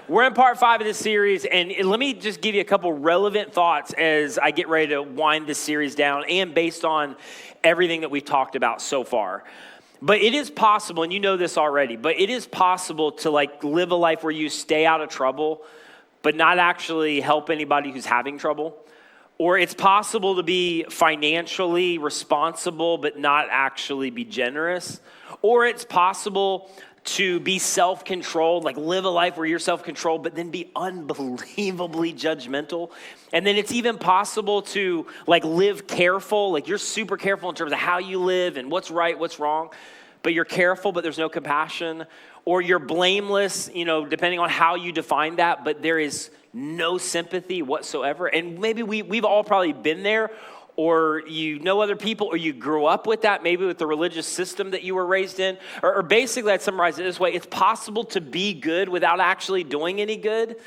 We're in part 5 of this series, and let me just give you a couple relevant thoughts as I get ready to wind this series down, and based on everything that we've talked about so far. But it is possible, and you know this already, but it is possible to live a life where you stay out of trouble, but not actually help anybody who's having trouble. Or it's possible to be financially responsible, but not actually be generous. Or it's possible to be self-controlled, live a life where you're self-controlled, but then be unbelievably judgmental. And then it's even possible to live careful, you're super careful in terms of how you live and what's right, what's wrong, but you're careful, but there's no compassion. Or you're blameless, depending on how you define that, but there is no sympathy whatsoever. And maybe we've all probably been there, or you know other people, or you grew up with that, maybe with the religious system that you were raised in. Or basically, I'd summarize it this way. It's possible to be good without actually doing any good.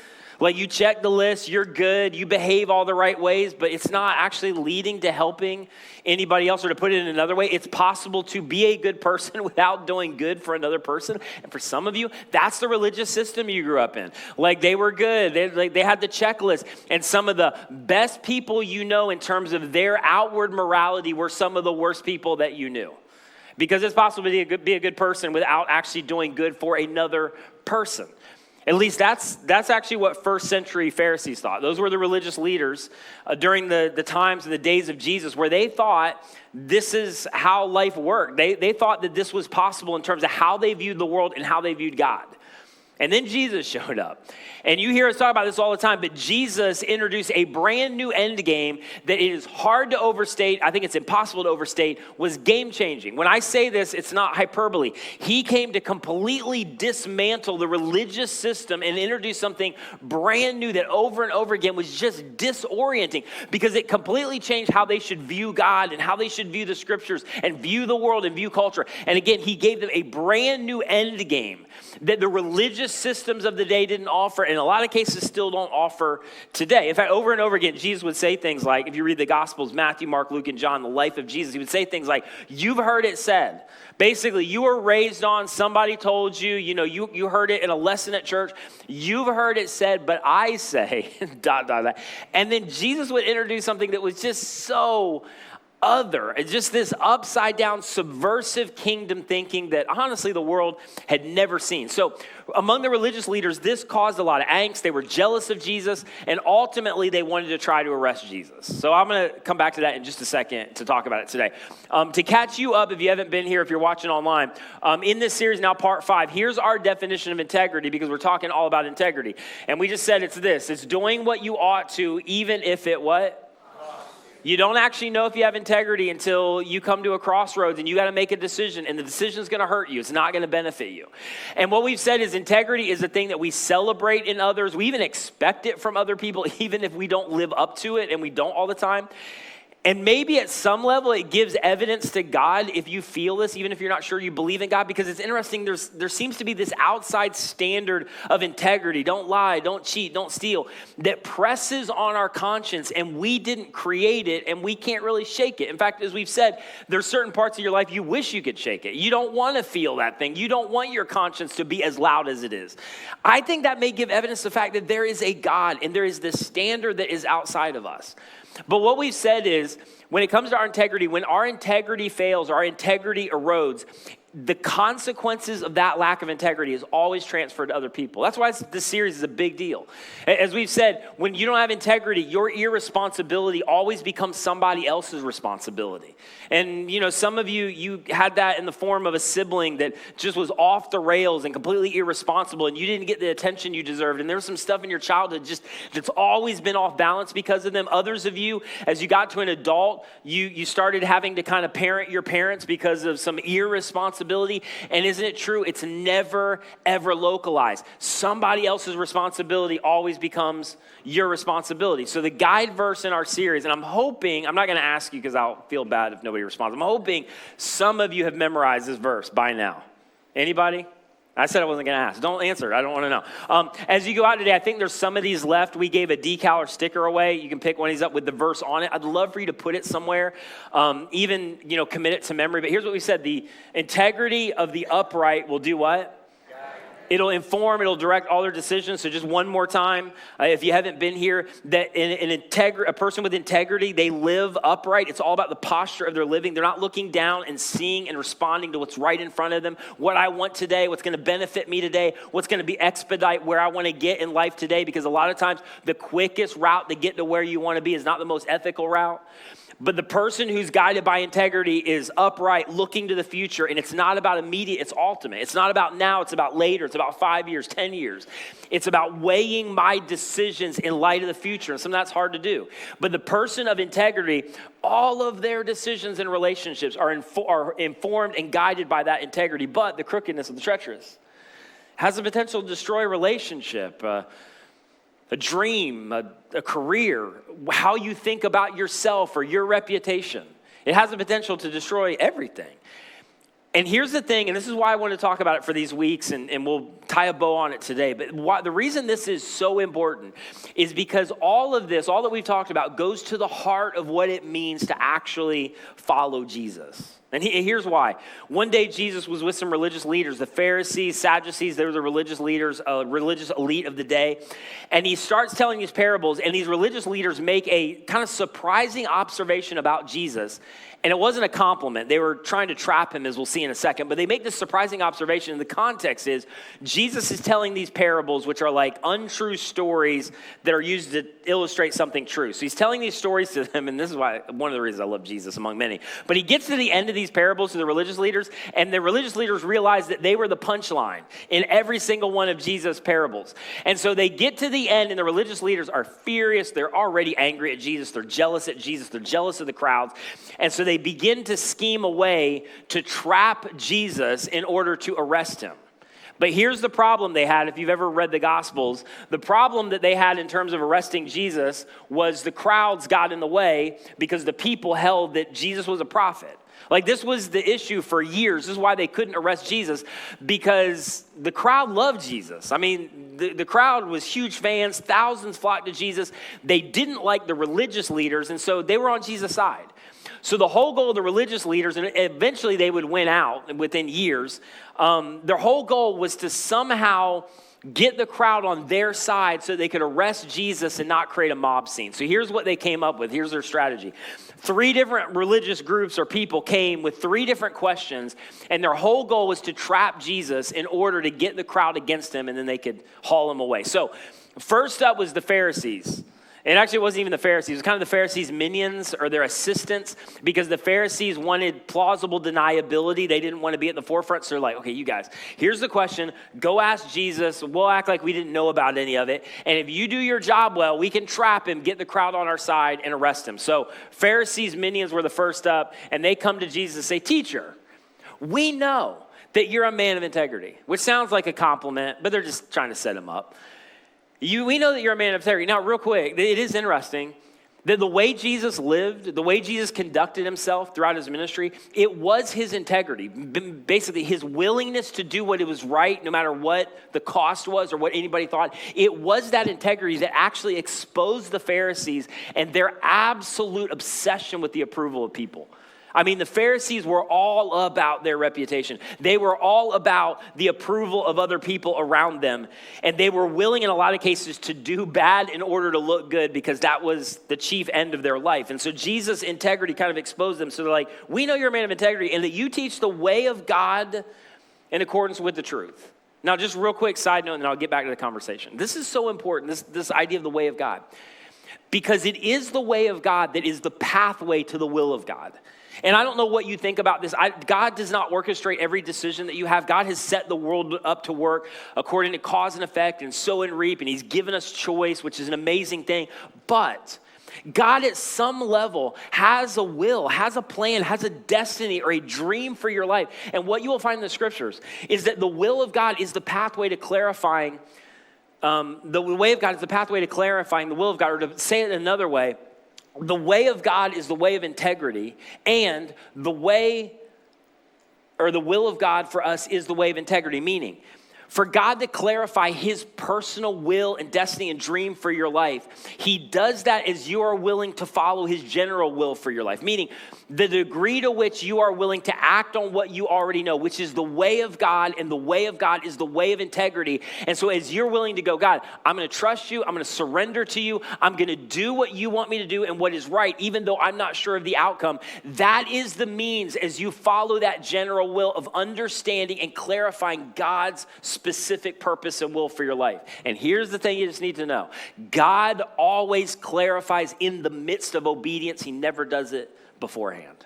You check the list, you're good, you behave all the right ways, but it's not actually leading to helping anybody else. Or to put it in another way, it's possible to be a good person without doing good for another person. And for some of you, that's the religious system you grew up in. They were good, they had the checklist. And some of the best people you know in terms of their outward morality were some of the worst people that you knew. Because it's possible to be a good person without actually doing good for another person. At least that's actually what first century Pharisees thought. Those were the religious leaders during the times and the days of Jesus, where they thought this is how life worked. They thought that this was possible in terms of how they viewed the world and how they viewed God. And then Jesus showed up. And you hear us talk about this all the time, but Jesus introduced a brand new end game that it is hard to overstate. I think it's impossible to overstate, was game changing. When I say this, it's not hyperbole. He came to completely dismantle the religious system and introduce something brand new that over and over again was just disorienting, because it completely changed how they should view God and how they should view the scriptures and view the world and view culture. And again, he gave them a brand new end game that the religious systems of the day didn't offer, and in a lot of cases still don't offer today. In fact, over and over again, Jesus would say things like, if you read the Gospels, Matthew, Mark, Luke, and John, the life of Jesus, he would say things like, you've heard it said. Basically, you were raised on, somebody told you, you heard it in a lesson at church. You've heard it said, but I say, ... And then Jesus would introduce something that was just so other. It's just this upside down subversive kingdom thinking that honestly the world had never seen. So among the religious leaders, this caused a lot of angst. They were jealous of Jesus, and ultimately they wanted to try to arrest Jesus. So I'm going to come back to that in just a second to talk about it today. To catch you up, if you haven't been here, if you're watching online, in this series now, part 5, here's our definition of integrity, because we're talking all about integrity. And we just said it's this: it's doing what you ought to, even if it what? You don't actually know if you have integrity until you come to a crossroads and you got to make a decision, and the decision is going to hurt you. It's not going to benefit you. And what we've said is integrity is a thing that we celebrate in others. We even expect it from other people, even if we don't live up to it, and we don't all the time. And maybe at some level it gives evidence to God if you feel this, even if you're not sure you believe in God, because it's interesting. There seems to be this outside standard of integrity. Don't lie, don't cheat, don't steal, that presses on our conscience, and we didn't create it, and we can't really shake it. In fact, as we've said, there's certain parts of your life you wish you could shake it. You don't want to feel that thing. You don't want your conscience to be as loud as it is. I think that may give evidence to the fact that there is a God, and there is this standard that is outside of us. But what we've said is, when it comes to our integrity, when our integrity fails, our integrity erodes, the consequences of that lack of integrity is always transferred to other people. That's why this series is a big deal. As we've said, when you don't have integrity, your irresponsibility always becomes somebody else's responsibility. And, some of you had that in the form of a sibling that just was off the rails and completely irresponsible, and you didn't get the attention you deserved. And there was some stuff in your childhood that's always been off balance because of them. Others of you, as you got to an adult, you started having to kind of parent your parents because of some irresponsibility. And isn't it true? It's never, ever localized. Somebody else's responsibility always becomes your responsibility. So the guide verse in our series, and I'm hoping, I'm not going to ask you because I'll feel bad if nobody responds. I'm hoping some of you have memorized this verse by now. Anybody? I said I wasn't going to ask. Don't answer. I don't want to know. As you go out today, I think there's some of these left. We gave a decal or sticker away. You can pick one of these up with the verse on it. I'd love for you to put it somewhere, even, commit it to memory. But here's what we said. The integrity of the upright will do what? It'll inform, it'll direct all their decisions. So just one more time, if you haven't been here, that a person with integrity, they live upright. It's all about the posture of their living. They're not looking down and seeing and responding to what's right in front of them, what I want today, what's going to benefit me today, what's going to be expedite where I want to get in life today. Because a lot of times the quickest route to get to where you want to be is not the most ethical route. But the person who's guided by integrity is upright, looking to the future, and it's not about immediate, it's ultimate. It's not about now, it's about later, it's about 5 years, 10 years. It's about weighing my decisions in light of the future, and sometimes that's hard to do. But the person of integrity, all of their decisions and relationships are informed and guided by that integrity, but the crookedness of the treacherous has the potential to destroy a relationship, a dream, a career, how you think about yourself or your reputation. It has the potential to destroy everything. And here's the thing, and this is why I want to talk about it for these weeks, and we'll tie a bow on it today. But the reason this is so important is because all of this, all that we've talked about, goes to the heart of what it means to actually follow Jesus. And here's why. One day, Jesus was with some religious leaders, the Pharisees, Sadducees. They were the religious leaders, religious elite of the day. And he starts telling these parables, and these religious leaders make a kind of surprising observation about Jesus. And it wasn't a compliment. They were trying to trap him, as we'll see in a second. But they make this surprising observation. And the context is Jesus is telling these parables, which are like untrue stories that are used to illustrate something true. So he's telling these stories to them. And this is why one of the reasons I love Jesus among many. But he gets to the end of these parables to the religious leaders. And the religious leaders realize that they were the punchline in every single one of Jesus' parables. And so they get to the end, and the religious leaders are furious. They're already angry at Jesus. They're jealous at Jesus. They're jealous of the crowds. And so they begin to scheme a way to trap Jesus in order to arrest him. But here's the problem they had. If you've ever read the Gospels, the problem that they had in terms of arresting Jesus was the crowds got in the way because the people held that Jesus was a prophet. Like, this was the issue for years. This is why they couldn't arrest Jesus, because the crowd loved Jesus. I mean, the crowd was huge fans. Thousands flocked to Jesus. They didn't like the religious leaders, and so they were on Jesus' side. So the whole goal of the religious leaders, and eventually they would win out within years, their whole goal was to somehow get the crowd on their side so they could arrest Jesus and not create a mob scene. So here's what they came up with. Here's their strategy. 3 different religious groups or people came with 3 different questions, and their whole goal was to trap Jesus in order to get the crowd against him, and then they could haul him away. So first up was the Pharisees. And actually, it wasn't even the Pharisees. It was kind of the Pharisees' minions or their assistants, because the Pharisees wanted plausible deniability. They didn't want to be at the forefront. So they're like, okay, you guys, here's the question. Go ask Jesus. We'll act like we didn't know about any of it. And if you do your job well, we can trap him, get the crowd on our side, and arrest him. So Pharisees' minions were the first up, and they come to Jesus and say, Teacher, we know that you're a man of integrity, which sounds like a compliment, but they're just trying to set him up. We know that you're a man of integrity. Now, real quick, it is interesting that the way Jesus lived, the way Jesus conducted himself throughout his ministry, it was his integrity. Basically, his willingness to do what it was right, no matter what the cost was or what anybody thought. It was that integrity that actually exposed the Pharisees and their absolute obsession with the approval of people. I mean, the Pharisees were all about their reputation. They were all about the approval of other people around them. And they were willing in a lot of cases to do bad in order to look good, because that was the chief end of their life. And so Jesus' integrity kind of exposed them. So they're like, we know you're a man of integrity and that you teach the way of God in accordance with the truth. Now, just real quick side note, and then I'll get back to the conversation. This is so important, this idea of the way of God, because it is the way of God that is the pathway to the will of God. And I don't know what you think about this. God does not orchestrate every decision that you have. God has set the world up to work according to cause and effect and sow and reap. And he's given us choice, which is an amazing thing. But God at some level has a will, has a plan, has a destiny or a dream for your life. And what you will find in the scriptures is that the will of God is the pathway to clarifying. The way of God is the pathway to clarifying the will of God. Or to say it another way, the way of God is the way of integrity, and the way, or the will of God for us, is the way of integrity. Meaning, For God to clarify his personal will and destiny and dream for your life, he does that as you are willing to follow his general will for your life. Meaning the degree to which you are willing to act on what you already know, which is the way of God, and the way of God is the way of integrity. And so as you're willing to go, God, I'm going to trust you, I'm going to surrender to you, I'm going to do what you want me to do and what is right, even though I'm not sure of the outcome. That is the means as you follow that general will of understanding and clarifying God's specific purpose and will for your life. And here's the thing you just need to know. God always clarifies in the midst of obedience. He never does it beforehand.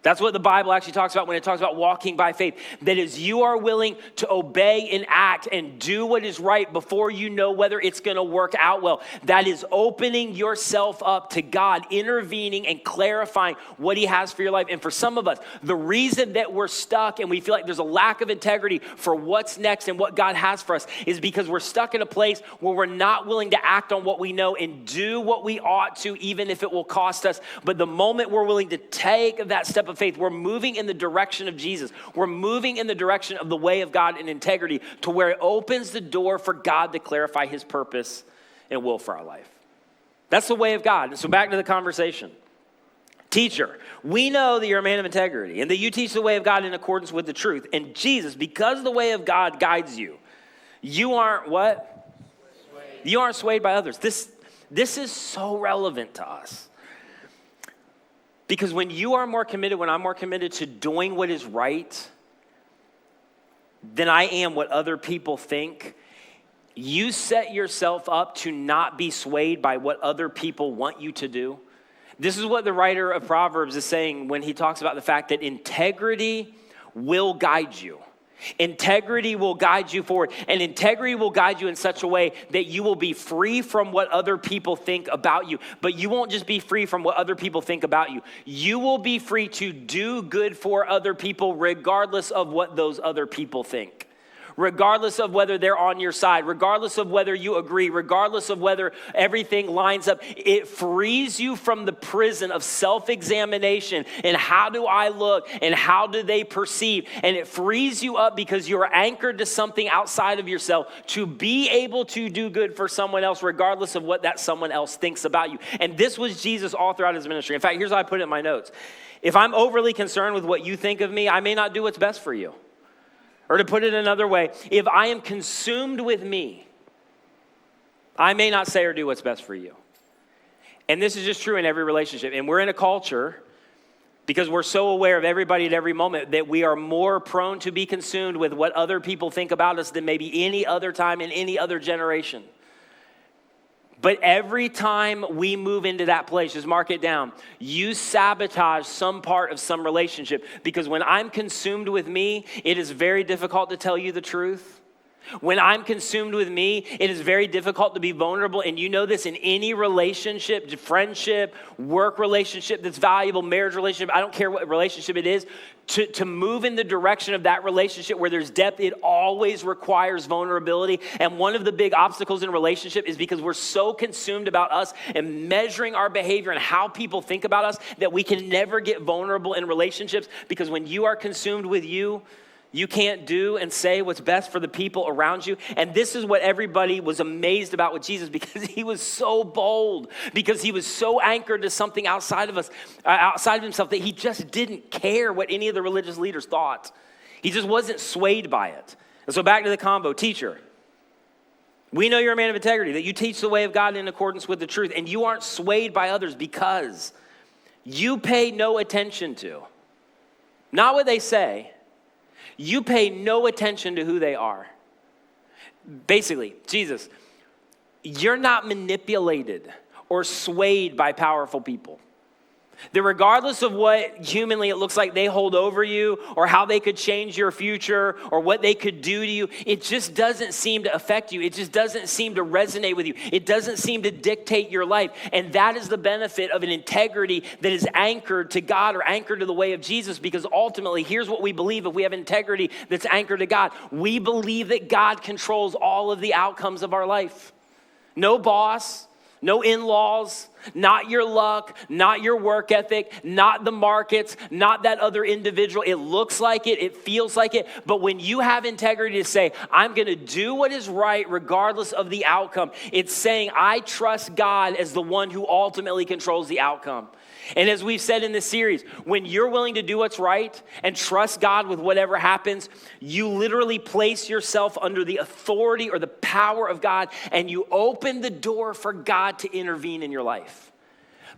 That's what the Bible actually talks about when it talks about walking by faith. That is, you are willing to obey and act and do what is right before you know whether it's going to work out well. That is opening yourself up to God, intervening and clarifying what he has for your life. And for some of us, the reason that we're stuck and we feel like there's a lack of integrity for what's next and what God has for us is because we're stuck in a place where we're not willing to act on what we know and do what we ought to, even if it will cost us. But the moment we're willing to take that step of faith, we're moving in the direction of Jesus. We're moving in the direction of the way of God and integrity to where it opens the door for God to clarify his purpose and will for our life. That's the way of God. And so back to the conversation. Teacher, we know that you're a man of integrity and that you teach the way of God in accordance with the truth. And Jesus, because the way of God guides you, you aren't what? Swayed. You aren't swayed by others. This is so relevant to us. Because when you are more committed, when I'm more committed to doing what is right than I am what other people think, you set yourself up to not be swayed by what other people want you to do. This is what the writer of Proverbs is saying when he talks about the fact that integrity will guide you. Integrity will guide you forward, and integrity will guide you in such a way that you will be free from what other people think about you. But you won't just be free from what other people think about you. You will be free to do good for other people regardless of what those other people think. Regardless of whether they're on your side, regardless of whether you agree, regardless of whether everything lines up, it frees you from the prison of self-examination and how do I look and how do they perceive, and it frees you up because you're anchored to something outside of yourself to be able to do good for someone else regardless of what that someone else thinks about you. And this was Jesus all throughout his ministry. In fact, here's how I put it in my notes. If I'm overly concerned with what you think of me, I may not do what's best for you. Or to put it another way, if I am consumed with me, I may not say or do what's best for you. And this is just true in every relationship. And we're in a culture, because we're so aware of everybody at every moment, that we are more prone to be consumed with what other people think about us than maybe any other time in any other generation. But every time we move into that place, just mark it down, you sabotage some part of some relationship. Because when I'm consumed with me, it is very difficult to tell you the truth. When I'm consumed with me, it is very difficult to be vulnerable. And you know this in any relationship, friendship, work relationship that's valuable, marriage relationship, I don't care what relationship it is. To move in the direction of that relationship where there's depth, it always requires vulnerability. And one of the big obstacles in a relationship is because we're so consumed about us and measuring our behavior and how people think about us that we can never get vulnerable in relationships. Because when you are consumed with you, you can't do and say what's best for the people around you. And this is what everybody was amazed about with Jesus, because he was so bold, because he was so anchored to something outside of us, outside of himself, that he just didn't care what any of the religious leaders thought. He just wasn't swayed by it. And so back to the combo. Teacher, we know you're a man of integrity, that you teach the way of God in accordance with the truth, and you aren't swayed by others because you pay no attention to, not what they say, you pay no attention to who they are. Basically, Jesus, you're not manipulated or swayed by powerful people. That regardless of what humanly it looks like they hold over you or how they could change your future or what they could do to you, it just doesn't seem to affect you. It just doesn't seem to resonate with you. It doesn't seem to dictate your life. And that is the benefit of an integrity that is anchored to God or anchored to the way of Jesus, because ultimately, here's what we believe if we have integrity that's anchored to God. We believe that God controls all of the outcomes of our life. No boss, No in-laws, not your luck, not your work ethic, not the markets, not that other individual. It looks like it, it feels like it. But when you have integrity to say, I'm going to do what is right regardless of the outcome, it's saying, I trust God as the one who ultimately controls the outcome. And as we've said in this series, when you're willing to do what's right and trust God with whatever happens, you literally place yourself under the authority or the power of God, and you open the door for God to intervene in your life.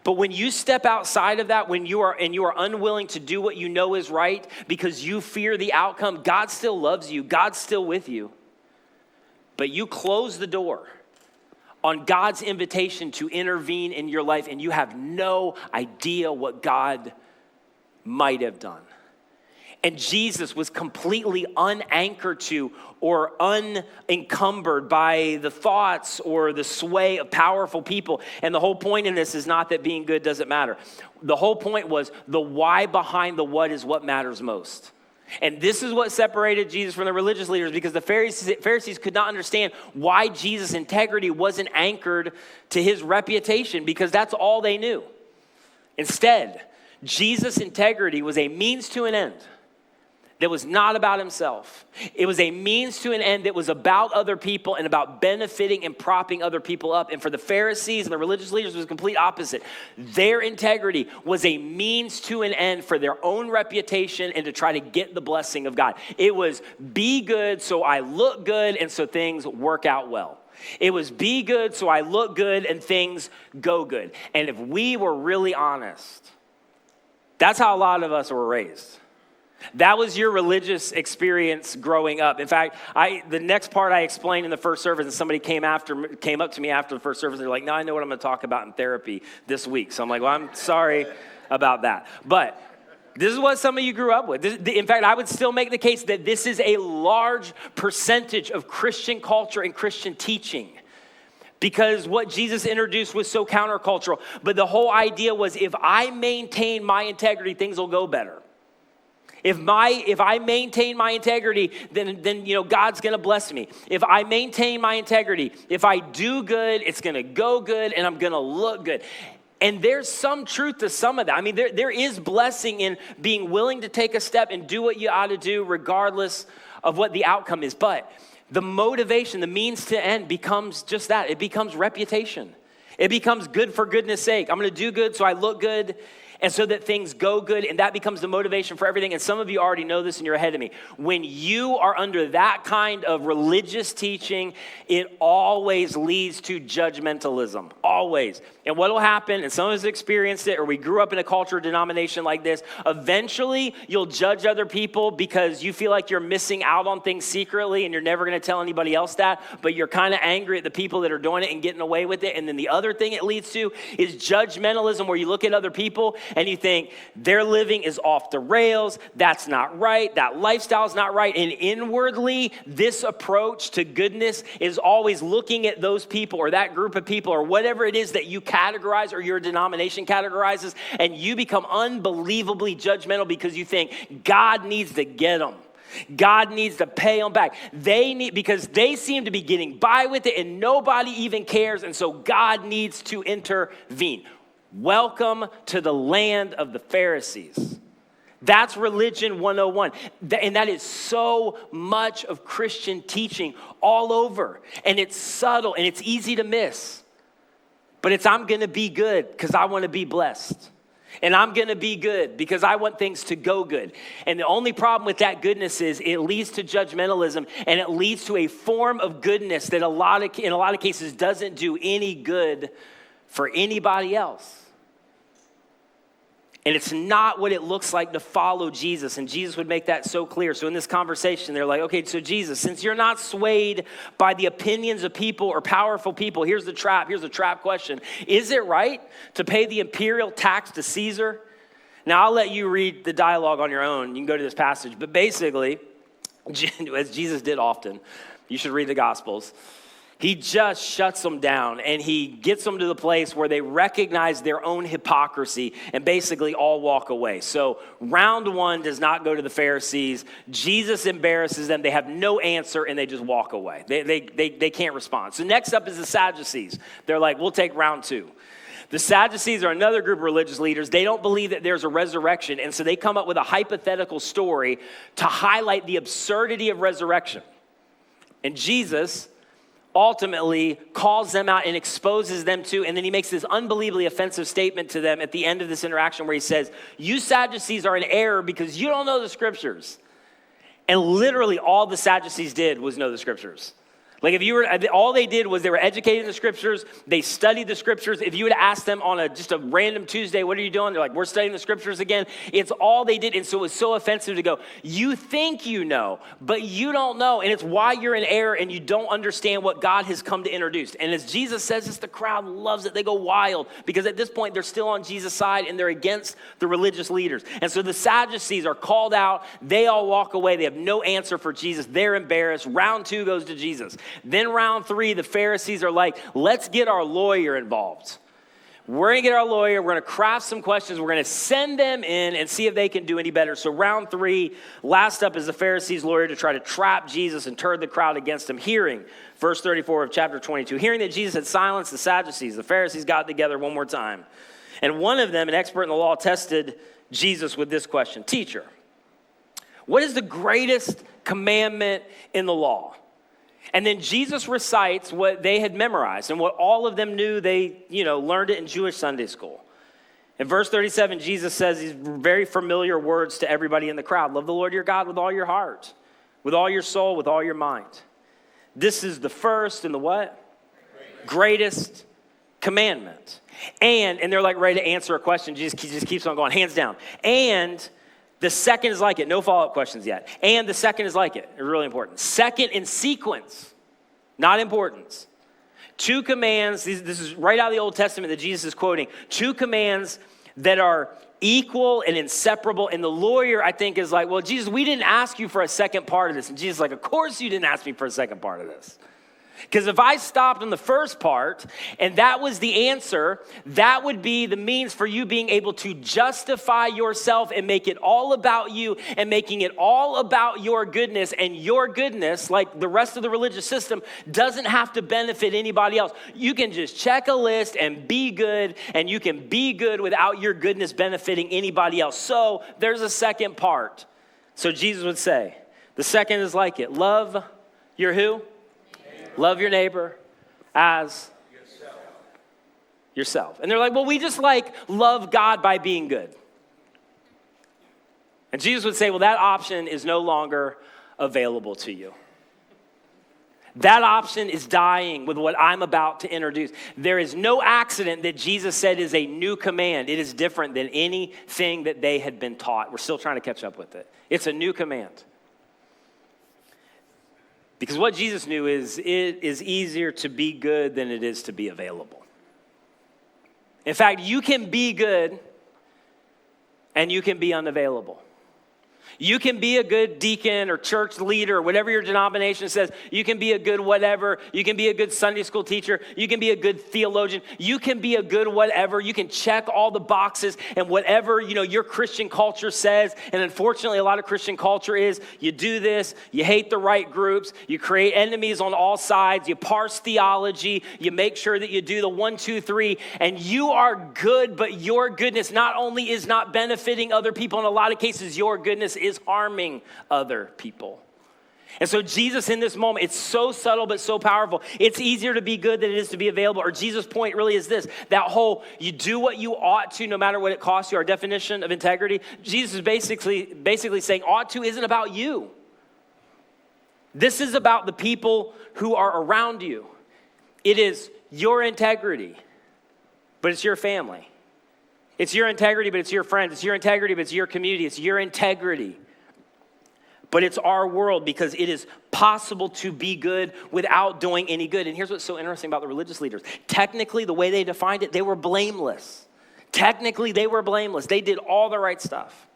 But when you step outside of that, when you are unwilling to do what you know is right because you fear the outcome, God still loves you. God's still with you. But you close the door on God's invitation to intervene in your life, and you have no idea what God might have done. And Jesus was completely unanchored to or unencumbered by the thoughts or the sway of powerful people. And the whole point in this is not that being good doesn't matter. The whole point was the why behind the what is what matters most. And this is what separated Jesus from the religious leaders, because the Pharisees could not understand why Jesus' integrity wasn't anchored to his reputation, because that's all they knew. Instead, Jesus' integrity was a means to an end that was not about himself. It was a means to an end that was about other people and about benefiting and propping other people up. And for the Pharisees and the religious leaders, it was the complete opposite. Their integrity was a means to an end for their own reputation and to try to get the blessing of God. It was be good so I look good and so things work out well. It was be good so I look good and things go good. And if we were really honest, that's how a lot of us were raised. That was your religious experience growing up. In fact, the next part I explained in the first service, and somebody came up to me after the first service. They're like, "No, I know what I'm going to talk about in therapy this week." So I'm like, "Well, I'm sorry about that." But this is what some of you grew up with. In fact, I would still make the case that this is a large percentage of Christian culture and Christian teaching, because what Jesus introduced was so countercultural. But the whole idea was, if I maintain my integrity, things will go better. If I maintain my integrity, then God's going to bless me. If I maintain my integrity, if I do good, it's going to go good and I'm going to look good. And there's some truth to some of that. I mean, there is blessing in being willing to take a step and do what you ought to do regardless of what the outcome is. But the motivation, the means to end becomes just that. It becomes reputation. It becomes good for goodness sake. I'm going to do good so I look good, and so that things go good, and that becomes the motivation for everything. And some of you already know this and you're ahead of me. When you are under that kind of religious teaching, it always leads to judgmentalism, always. And what will happen, and some of us experienced it, or we grew up in a culture or denomination like this, eventually you'll judge other people because you feel like you're missing out on things secretly and you're never going to tell anybody else that, but you're kind of angry at the people that are doing it and getting away with it. And then the other thing it leads to is judgmentalism, where you look at other people and you think their living is off the rails, that's not right, that lifestyle is not right. And inwardly, this approach to goodness is always looking at those people or that group of people or whatever it is that you categorize or your denomination categorizes, and you become unbelievably judgmental because you think God needs to get them. God needs to pay them back. Because they seem to be getting by with it and nobody even cares, and so God needs to intervene. Welcome to the land of the Pharisees. That's religion 101. And that is so much of Christian teaching all over. And it's subtle and it's easy to miss. But it's, I'm going to be good because I want to be blessed. And I'm going to be good because I want things to go good. And the only problem with that goodness is it leads to judgmentalism, and it leads to a form of goodness that in a lot of cases doesn't do any good for anybody else. And it's not what it looks like to follow Jesus. And Jesus would make that so clear. So in this conversation, they're like, okay, so Jesus, since you're not swayed by the opinions of people or powerful people, here's the trap question. Is it right to pay the imperial tax to Caesar? Now, I'll let you read the dialogue on your own. You can go to this passage. But basically, as Jesus did often, you should read the Gospels. He just shuts them down, and he gets them to the place where they recognize their own hypocrisy and basically all walk away. So round one does not go to the Pharisees. Jesus embarrasses them. They have no answer, and they just walk away. They can't respond. So next up is the Sadducees. They're like, we'll take round two. The Sadducees are another group of religious leaders. They don't believe that there's a resurrection, and so they come up with a hypothetical story to highlight the absurdity of resurrection. And Jesus ultimately calls them out and exposes them to, and then he makes this unbelievably offensive statement to them at the end of this interaction where he says, you Sadducees are in error because you don't know the scriptures. And literally all the Sadducees did was know the scriptures. Like all they did was they were educated in the scriptures. They studied the scriptures. If you would ask them on just a random Tuesday, what are you doing? They're like, we're studying the scriptures again. It's all they did. And so it was so offensive to go, you think you know, but you don't know. And it's why you're in error and you don't understand what God has come to introduce. And as Jesus says this, the crowd loves it. They go wild because at this point they're still on Jesus' side and they're against the religious leaders. And so the Sadducees are called out. They all walk away. They have no answer for Jesus. They're embarrassed. Round two goes to Jesus. Then round three, the Pharisees are like, let's get our lawyer involved. We're going to get our lawyer. We're going to craft some questions. We're going to send them in and see if they can do any better. So round three, last up is the Pharisees' lawyer to try to trap Jesus and turn the crowd against him. Hearing, verse 34 of chapter 22, hearing that Jesus had silenced the Sadducees, the Pharisees got together one more time. And one of them, an expert in the law, tested Jesus with this question. Teacher, what is the greatest commandment in the law? And then Jesus recites what they had memorized and what all of them knew. They, learned it in Jewish Sunday school. In verse 37, Jesus says these very familiar words to everybody in the crowd. Love the Lord your God with all your heart, with all your soul, with all your mind. This is the first and the what? Greatest commandment. And they're like ready to answer a question. Jesus just keeps on going, hands down. And the second is like it. No follow-up questions yet. And the second is like it. It's really important. Second in sequence, not importance. Two commands. This is right out of the Old Testament that Jesus is quoting. Two commands that are equal and inseparable. And the lawyer, I think, is like, well, Jesus, we didn't ask you for a second part of this. And Jesus is like, of course you didn't ask me for a second part of this. Because if I stopped on the first part and that was the answer, that would be the means for you being able to justify yourself and make it all about you and making it all about your goodness. And your goodness, like the rest of the religious system, doesn't have to benefit anybody else. You can just check a list and be good, and you can be good without your goodness benefiting anybody else. So there's a second part. So Jesus would say, the second is like it. Love your who? Love your neighbor as yourself. And they're like, well, we just love God by being good. And Jesus would say, well, that option is no longer available to you. That option is dying with what I'm about to introduce. There is no accident that Jesus said is a new command. It is different than anything that they had been taught. We're still trying to catch up with it. It's a new command. Because what Jesus knew is it is easier to be good than it is to be available. In fact, you can be good and you can be unavailable. You can be a good deacon or church leader or whatever your denomination says. You can be a good whatever. You can be a good Sunday school teacher. You can be a good theologian. You can be a good whatever. You can check all the boxes and whatever, your Christian culture says. And unfortunately, a lot of Christian culture is you do this, you hate the right groups, you create enemies on all sides, you parse theology, you make sure that you do the 1, 2, 3, and you are good, but your goodness not only is not benefiting other people, in a lot of cases, your goodness is harming other people. And so Jesus in this moment, it's so subtle but so powerful. It's easier to be good than it is to be available. Or Jesus' point really is this, that whole you do what you ought to no matter what it costs you, our definition of integrity. Jesus is basically saying ought to isn't about you. This is about the people who are around you. It is your integrity, but it's your family. It's your integrity, but it's your friends. It's your integrity, but it's your community. It's your integrity, but it's our world, because it is possible to be good without doing any good. And here's what's so interesting about the religious leaders. Technically, the way they defined it, they were blameless. Technically, they were blameless. They did all the right stuff.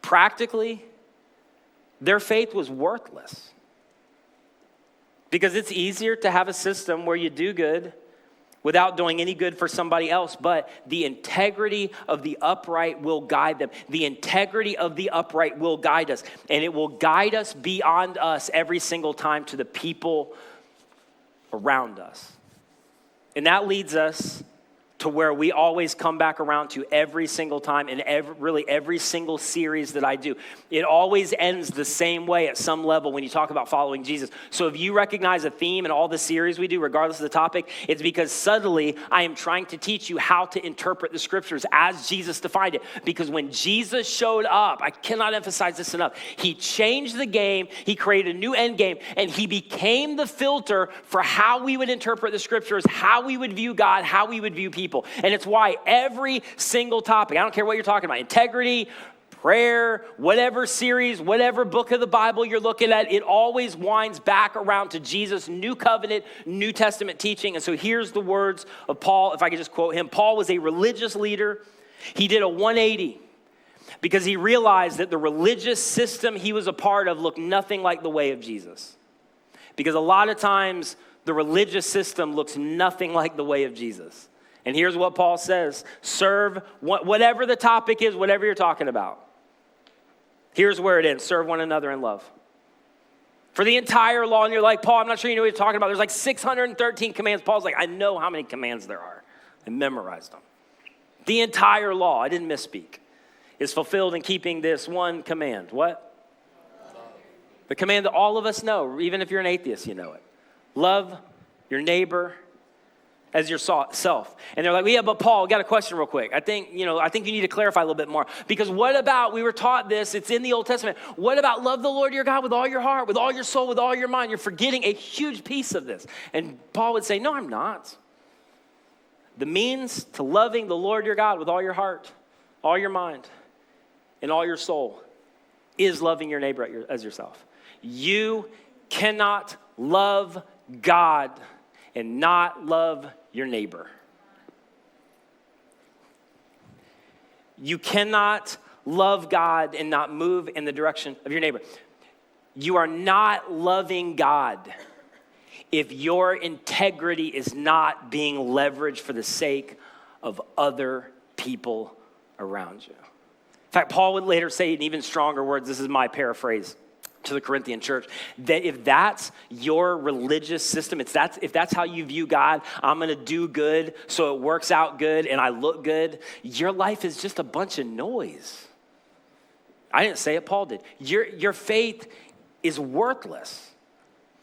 Practically, their faith was worthless. Because it's easier to have a system where you do good without doing any good for somebody else, but the integrity of the upright will guide them. The integrity of the upright will guide us, and it will guide us beyond us every single time to the people around us. And that leads us to where we always come back around to every single time and every single series that I do. It always ends the same way at some level when you talk about following Jesus. So if you recognize a theme in all the series we do, regardless of the topic, it's because subtly I am trying to teach you how to interpret the scriptures as Jesus defined it. Because when Jesus showed up, I cannot emphasize this enough, he changed the game, he created a new end game, and he became the filter for how we would interpret the scriptures, how we would view God, how we would view people. And it's why every single topic, I don't care what you're talking about, integrity, prayer, whatever series, whatever book of the Bible you're looking at, it always winds back around to Jesus' new covenant, New Testament teaching. And so here's the words of Paul, if I could just quote him. Paul was a religious leader. He did a 180 because he realized that the religious system he was a part of looked nothing like the way of Jesus. Because a lot of times the religious system looks nothing like the way of Jesus. And here's what Paul says: serve, whatever the topic is, whatever you're talking about. Here's where it ends: serve one another in love. For the entire law, and you're like, Paul, I'm not sure you know what you're talking about. There's like 613 commands. Paul's like, I know how many commands there are. I memorized them. The entire law, I didn't misspeak, is fulfilled in keeping this one command. What? The command that all of us know, even if you're an atheist, you know it. Love your neighbor as yourself. And they're like, well, yeah, but Paul, got a question real quick. I think you need to clarify a little bit more. Because what about, we were taught this, it's in the Old Testament. What about love the Lord your God with all your heart, with all your soul, with all your mind? You're forgetting a huge piece of this. And Paul would say, no, I'm not. The means to loving the Lord your God with all your heart, all your mind, and all your soul is loving your neighbor as yourself. You cannot love God and not love your neighbor. You cannot love God and not move in the direction of your neighbor. You are not loving God if your integrity is not being leveraged for the sake of other people around you. In fact, Paul would later say in even stronger words, this is my paraphrase to the Corinthian church, that if that's your religious system, if that's how you view God, I'm going to do good so it works out good and I look good, your life is just a bunch of noise. I didn't say it, Paul did. Your faith is worthless.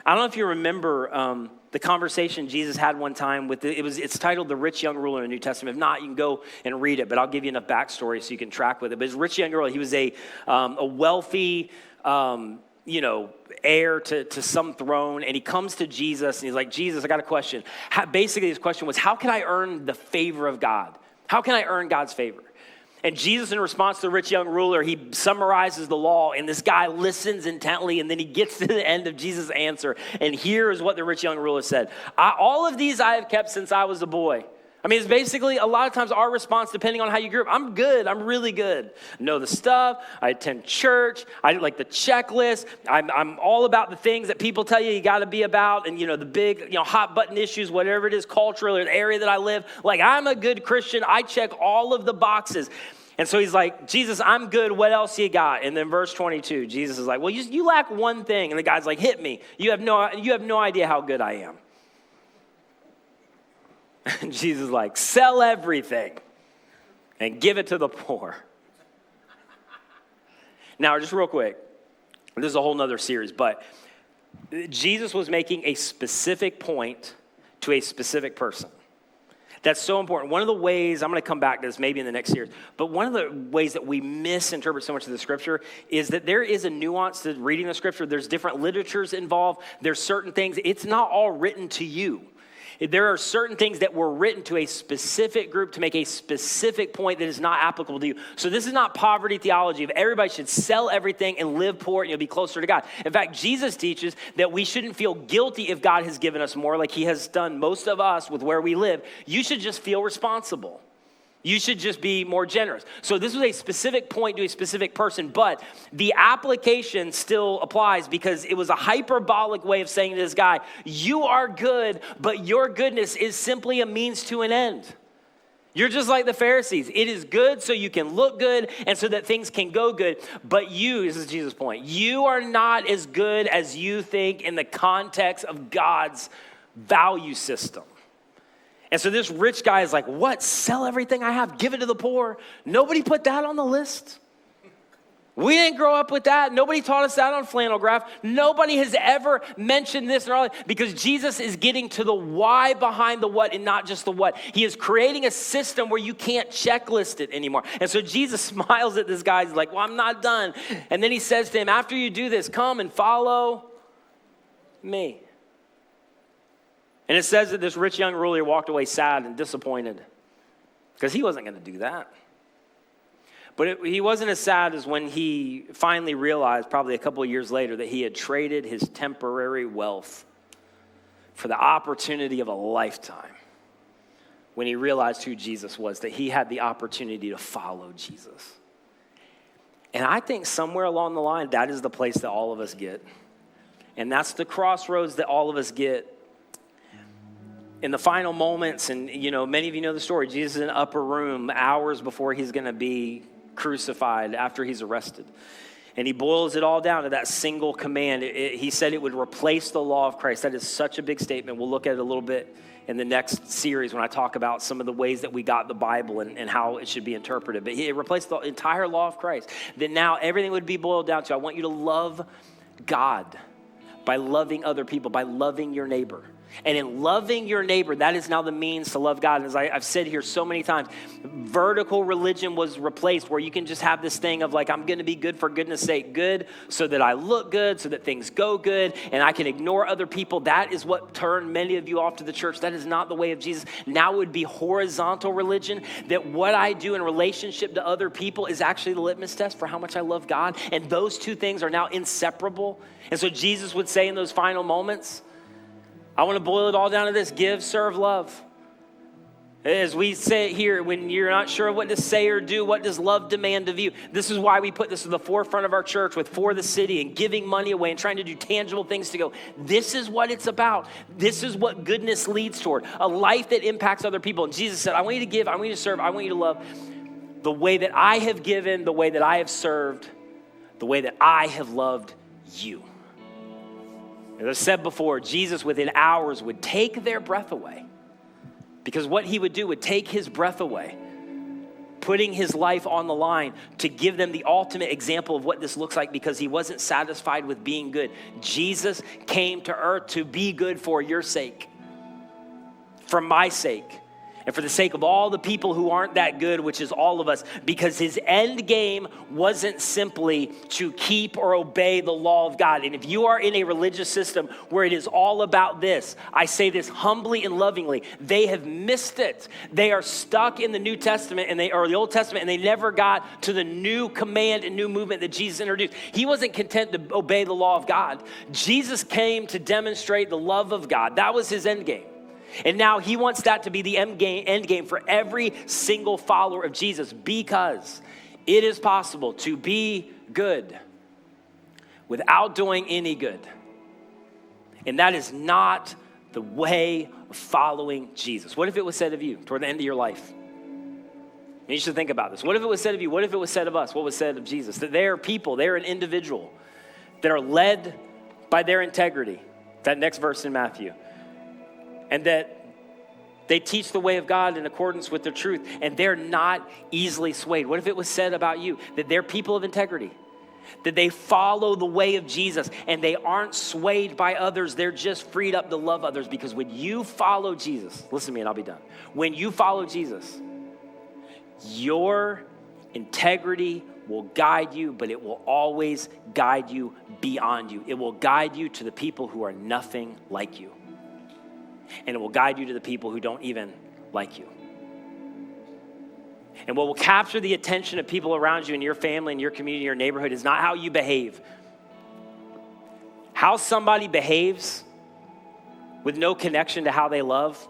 I don't know if you remember the conversation Jesus had one time with, it's titled The Rich Young Ruler in the New Testament. If not, you can go and read it, but I'll give you enough backstory so you can track with it. But his rich young ruler, he was a wealthy, heir to some throne, and he comes to Jesus and he's like, Jesus, I got a question. Basically his question was, how can I earn the favor of God? How can I earn God's favor? And Jesus, in response to the rich young ruler, he summarizes the law, and this guy listens intently, and then he gets to the end of Jesus' answer, and here is what the rich young ruler said. All of these I have kept since I was a boy. I mean, it's basically a lot of times our response, depending on how you grew up. I'm good. I'm really good. I know the stuff. I attend church. I like the checklist. I'm all about the things that people tell you got to be about, and the big hot button issues, whatever it is, cultural or the area that I live. Like, I'm a good Christian. I check all of the boxes. And so he's like, Jesus, I'm good. What else you got? And then verse 22, Jesus is like, well, you lack one thing. And the guy's like, hit me. You have no idea how good I am. And Jesus is like, sell everything and give it to the poor. Now, just real quick, this is a whole nother series, but Jesus was making a specific point to a specific person. That's so important. One of the ways, I'm going to come back to this maybe in the next series, but one of the ways that we misinterpret so much of the scripture is that there is a nuance to reading the scripture. There's different literatures involved. There's certain things. It's not all written to you. There are certain things that were written to a specific group to make a specific point that is not applicable to you. So this is not poverty theology of everybody should sell everything and live poor and you'll be closer to God. In fact, Jesus teaches that we shouldn't feel guilty if God has given us more, like he has done most of us with where we live. You should just feel responsible. You should just be more generous. So this was a specific point to a specific person, but the application still applies because it was a hyperbolic way of saying to this guy, you are good, but your goodness is simply a means to an end. You're just like the Pharisees. It is good so you can look good and so that things can go good. But you, this is Jesus' point, you are not as good as you think in the context of God's value system. And so this rich guy is like, what? Sell everything I have, give it to the poor. Nobody put that on the list. We didn't grow up with that. Nobody taught us that on flannel graph. Nobody has ever mentioned this in our life because Jesus is getting to the why behind the what and not just the what. He is creating a system where you can't checklist it anymore. And so Jesus smiles at this guy. He's like, well, I'm not done. And then he says to him, after you do this, come and follow me. And it says that this rich young ruler walked away sad and disappointed because he wasn't going to do that. But he wasn't as sad as when he finally realized, probably a couple of years later, that he had traded his temporary wealth for the opportunity of a lifetime. When he realized who Jesus was, that he had the opportunity to follow Jesus. And I think somewhere along the line, that is the place that all of us get. And that's the crossroads that all of us get. In the final moments, and many of you know the story, Jesus is in an upper room hours before he's going to be crucified after he's arrested. And he boils it all down to that single command. He said it would replace the law of Christ. That is such a big statement. We'll look at it a little bit in the next series when I talk about some of the ways that we got the Bible and how it should be interpreted. But it replaced the entire law of Christ. That now everything would be boiled down to, I want you to love God by loving other people, by loving your neighbor. And in loving your neighbor, that is now the means to love God. And as I've said here so many times, vertical religion was replaced where you can just have this thing of like, I'm going to be good for goodness sake, good so that I look good, so that things go good, and I can ignore other people. That is what turned many of you off to the church. That is not the way of Jesus. Now it would be horizontal religion, that what I do in relationship to other people is actually the litmus test for how much I love God. And those two things are now inseparable. And so Jesus would say in those final moments, I want to boil it all down to this: give, serve, love. As we say it here, when you're not sure what to say or do, what does love demand of you? This is why we put this at the forefront of our church with For the City and giving money away and trying to do tangible things to go, this is what it's about. This is what goodness leads toward, a life that impacts other people. And Jesus said, I want you to give, I want you to serve, I want you to love the way that I have given, the way that I have served, the way that I have loved you. As I said before, Jesus within hours would take their breath away, because what he would do would take his breath away, putting his life on the line to give them the ultimate example of what this looks like, because he wasn't satisfied with being good. Jesus came to earth to be good for your sake, for my sake, and for the sake of all the people who aren't that good, which is all of us, because his end game wasn't simply to keep or obey the law of God. And if you are in a religious system where it is all about this, I say this humbly and lovingly, they have missed it. They are stuck in the New Testament or the Old Testament, and they never got to the new command and new movement that Jesus introduced. He wasn't content to obey the law of God. Jesus came to demonstrate the love of God. That was his end game. And now he wants that to be the end game for every single follower of Jesus, because it is possible to be good without doing any good. And that is not the way of following Jesus. What if it was said of you toward the end of your life? And you should think about this. What if it was said of you? What if it was said of us? What was said of Jesus? That they are people, they're an individual that are led by their integrity. That next verse in Matthew. And that they teach the way of God in accordance with the truth, and they're not easily swayed. What if it was said about you that they're people of integrity, that they follow the way of Jesus, and they aren't swayed by others, they're just freed up to love others? Because when you follow Jesus, listen to me and I'll be done. When you follow Jesus, your integrity will guide you, but it will always guide you beyond you. It will guide you to the people who are nothing like you. And it will guide you to the people who don't even like you. And what will capture the attention of people around you in your family, in your community, your neighborhood is not how you behave. How somebody behaves with no connection to how they love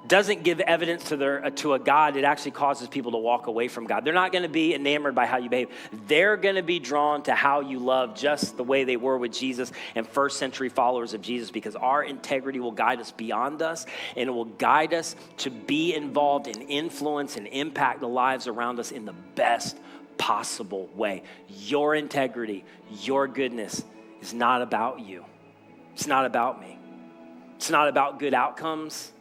doesn't give evidence to a God. It actually causes people to walk away from God. They're not going to be enamored by how you behave. They're going to be drawn to how you love, just the way they were with Jesus and first century followers of Jesus, because our integrity will guide us beyond us, and it will guide us to be involved in influence and impact the lives around us in the best possible way. Your integrity, your goodness is not about you. It's not about me. It's not about good outcomes.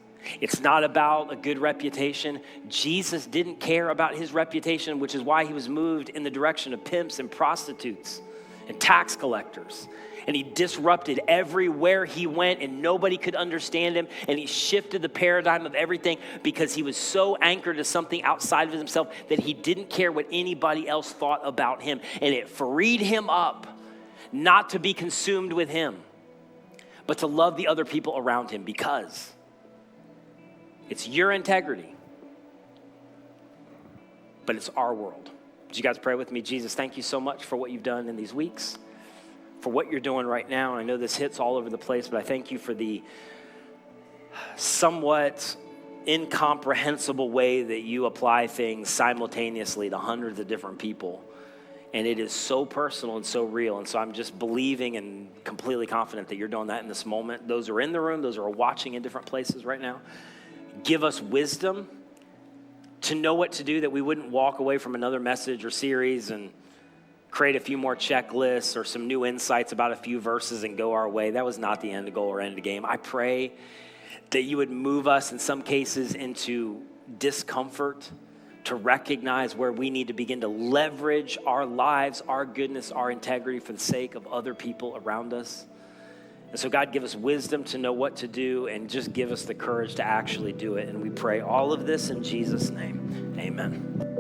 It's not about a good reputation. Jesus didn't care about his reputation, which is why he was moved in the direction of pimps and prostitutes and tax collectors. And he disrupted everywhere he went, and nobody could understand him. And he shifted the paradigm of everything because he was so anchored to something outside of himself that he didn't care what anybody else thought about him. And it freed him up not to be consumed with him, but to love the other people around him, because it's your integrity, but it's our world. Would you guys pray with me? Jesus, thank you so much for what you've done in these weeks, for what you're doing right now. And I know this hits all over the place, but I thank you for the somewhat incomprehensible way that you apply things simultaneously to hundreds of different people. And it is so personal and so real. And so I'm just believing and completely confident that you're doing that in this moment. Those who are in the room, those who are watching in different places right now, give us wisdom to know what to do, that we wouldn't walk away from another message or series and create a few more checklists or some new insights about a few verses and go our way. That was not the end goal or end game. I pray that you would move us in some cases into discomfort, to recognize where we need to begin to leverage our lives, our goodness, our integrity for the sake of other people around us. And so God, give us wisdom to know what to do, and just give us the courage to actually do it. And we pray all of this in Jesus' name. Amen.